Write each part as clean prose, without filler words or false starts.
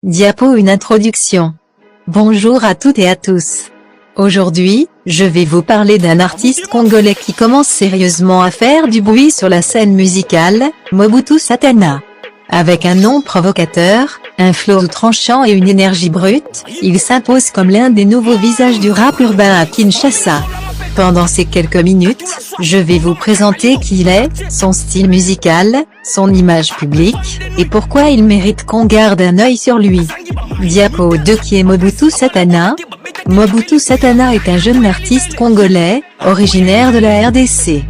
Diapo une introduction. Bonjour à toutes et à tous. Aujourd'hui, je vais vous parler d'un artiste congolais qui commence sérieusement à faire du bruit sur la scène musicale, Mobutu Satana. Avec un nom provocateur, un flow tranchant et une énergie brute, il s'impose comme l'un des nouveaux visages du rap urbain à Kinshasa. Pendant ces quelques minutes, je vais vous présenter qui il est, son style musical, son image publique, et pourquoi il mérite qu'on garde un œil sur lui. Diapo 2. Qui est Mobutu Satana? Mobutu Satana est un jeune artiste congolais, originaire de la RDC.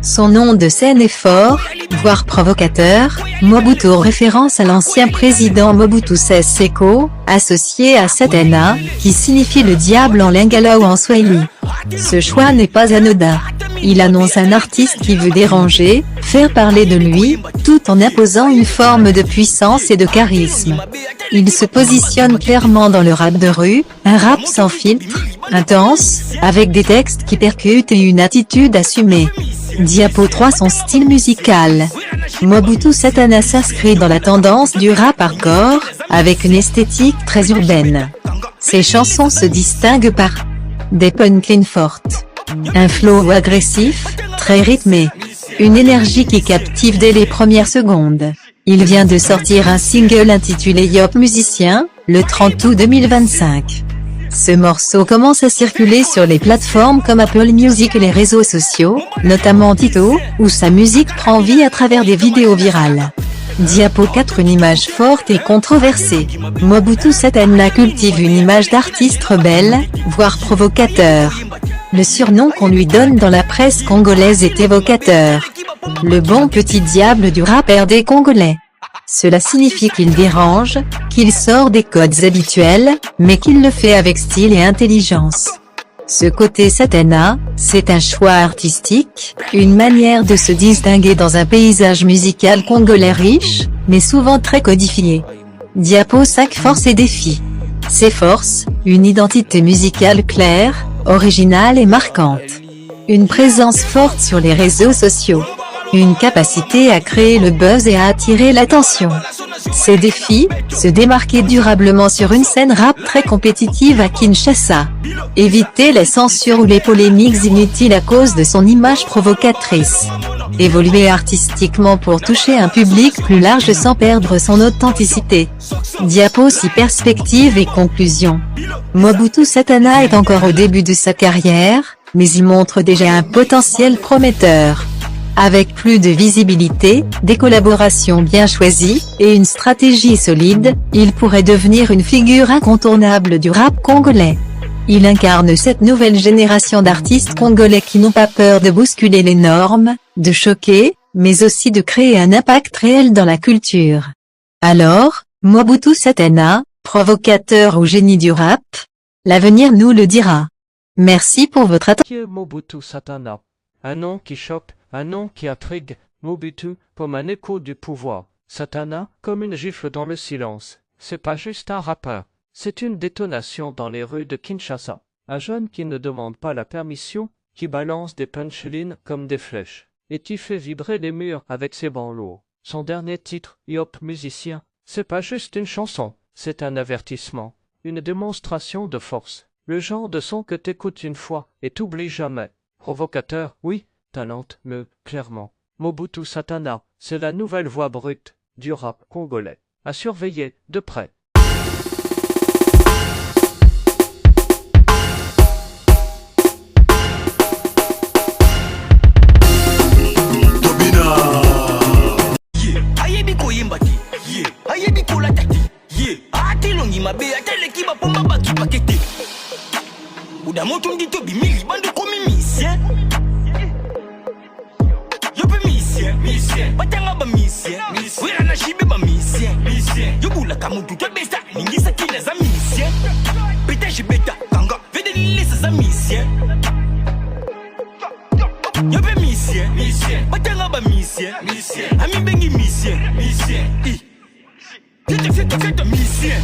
Son nom de scène est fort, voire provocateur, Mobutu référence à l'ancien président Mobutu Sese Seko, associé à Satana, qui signifie le diable en lingala ou en swahili. Ce choix n'est pas anodin. Il annonce un artiste qui veut déranger, faire parler de lui, tout en imposant une forme de puissance et de charisme. Il se positionne clairement dans le rap de rue, un rap sans filtre, intense, avec des textes qui percutent et une attitude assumée. Diapo 3. Son style musical. Mobutu Satana s'inscrit dans la tendance du rap hardcore, avec une esthétique très urbaine. Ses chansons se distinguent par des punchlines fortes, un flow agressif, très rythmé, une énergie qui captive dès les premières secondes. Il vient de sortir un single intitulé Yop Musicien, le 30 août 2025. Ce morceau commence à circuler sur les plateformes comme Apple Music et les réseaux sociaux, notamment TikTok, où sa musique prend vie à travers des vidéos virales. Diapo 4. Une image forte et controversée. Mobutu Satana cultive une image d'artiste rebelle, voire provocateur. Le surnom qu'on lui donne dans la presse congolaise est évocateur. Le bon petit diable du rap RD congolais. Cela signifie qu'il dérange, qu'il sort des codes habituels, mais qu'il le fait avec style et intelligence. Ce côté Satana, c'est un choix artistique, une manière de se distinguer dans un paysage musical congolais riche, mais souvent très codifié. Diapo 5. Force et défis. Ses forces, une identité musicale claire, originale et marquante. Une présence forte sur les réseaux sociaux. Une capacité à créer le buzz et à attirer l'attention. Ses défis, se démarquer durablement sur une scène rap très compétitive à Kinshasa. Éviter les censures ou les polémiques inutiles à cause de son image provocatrice. Évoluer artistiquement pour toucher un public plus large sans perdre son authenticité. Diapo 6. Perspective et conclusion. Mobutu Satana est encore au début de sa carrière, mais il montre déjà un potentiel prometteur. Avec plus de visibilité, des collaborations bien choisies, et une stratégie solide, il pourrait devenir une figure incontournable du rap congolais. Il incarne cette nouvelle génération d'artistes congolais qui n'ont pas peur de bousculer les normes, de choquer, mais aussi de créer un impact réel dans la culture. Alors, Mobutu Satana, provocateur ou génie du rap? L'avenir nous le dira. Merci pour votre attention. Mobutu Satana. Un nom qui choque, un nom qui intrigue, Mobutu, comme un écho du pouvoir. Satana, comme une gifle dans le silence. C'est pas juste un rappeur, c'est une détonation dans les rues de Kinshasa. Un jeune qui ne demande pas la permission, qui balance des punchlines comme des flèches, et qui fait vibrer les murs avec ses bancs lourds. Son dernier titre, Yop Musicien, c'est pas juste une chanson, c'est un avertissement, une démonstration de force. Le genre de son que t'écoutes une fois et t'oublies jamais. Provocateur, oui, talentueux, clairement. Mobutu Satana, c'est la nouvelle voix brute du rap congolais. À surveiller de près. Batanga ba misien, wira na shibe ba misien. Yobula kamuntu tebesa, ningisa kina za misien. Beta shibeta, kanga, vede lisa za misien. Yobe misien, batanga ba misien. Ami bengi misien. Fete misien.